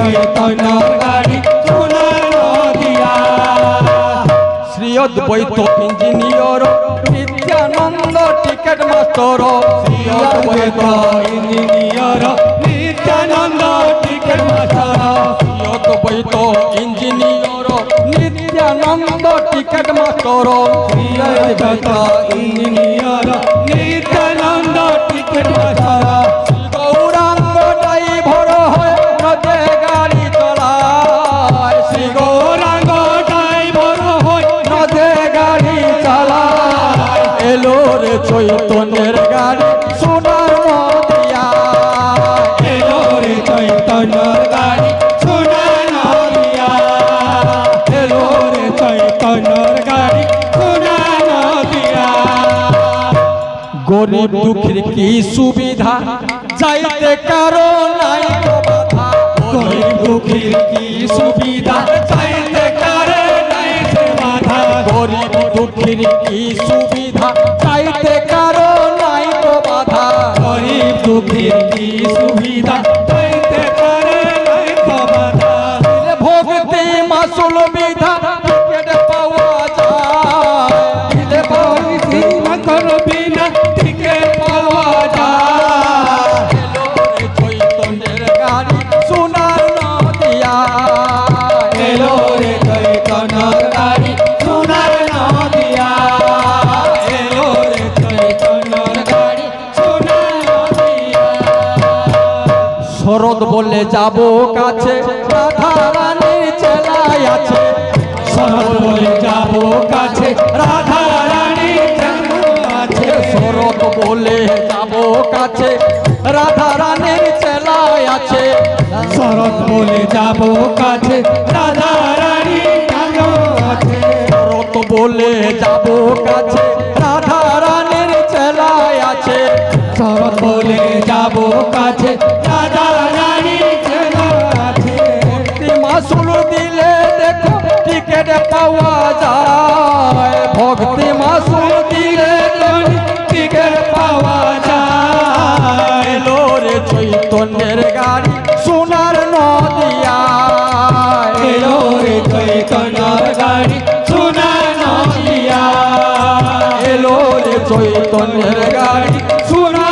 চৈতন্যর গাড়ি সোনার নদিয়া। শ্রী অদ্বৈত engineer Nityananda ticket master. Shri অদ্বৈত engineer Nityananda ticket master. Shri অদ্বৈত engineer Nityananda ticket master. Shri অদ্বৈত engineer Nityananda ticket master. Gauranga driver হয় নদে গাড়ি চালায়। শ্রী গৌরাঙ্গ ড্রাইভার হয় নদে গাড়ি চালায়। এলো রে চৈতন্যের গাড়ি সোনার নদিয়া। এলো রে চৈতন্যর গাড়ি সোনার নদিয়া। এলো রে চৈতন্যর গাড়ি সোনার নদিয়া। গরিব দুঃখীর কি সুবিধা যাইতে কারো নাই তো বাধা। গরিব দুঃখীর কি সুবিধা চাইতে কারে নাই সে বাধা। গরিব দুঃখীর কি সুবিধা চাইতে কারো নাই তো বাধা। গরিব দুঃখীর কি সুবিধা চাইতে কারে নাই তো বাধা। ভক্তি মাসুল বিধা টিকেট পাওয়া যায়। দিলে ভক্তি না করবি না টিকেট পাওয়া যায়। এলো রে চৈতন্যের গাড়ি সোনার নদিয়া। এলো রে চৈতন্যর গাড়ি সোনার নদিয়া। এলো রে চৈতন্যর গাড়ি সোনার নদিয়া। শরৎ বলে যাব কাছে রাধা রানীর চেলায় আছে। শরৎ বলে যাব কাছে রাধা রানী আছে। শরৎ বলে যাব কাছে রাধা রানীর চেলায় আছে। শরৎ বলে যাব কাছে রাধা রানী আছে। শরৎ বলে যাব কাছে রাধা রানীর চেলায় আছে। শরৎ বলে যাব কাছে রাধা রানী আছে। ভক্তি মাসুল দিলে দেখো টিকেট পাওয়া যায়। ভক্তি মাসুল দিলে টিকেট পাওয়া যায়। এলো রে চৈতন্যের গাড়ি সোনার নদিয়া। এলো রে চৈতন্যর গাড়ি সোনার নদিয়া। এলো রে চৈতন্যের গাড়ি সোনার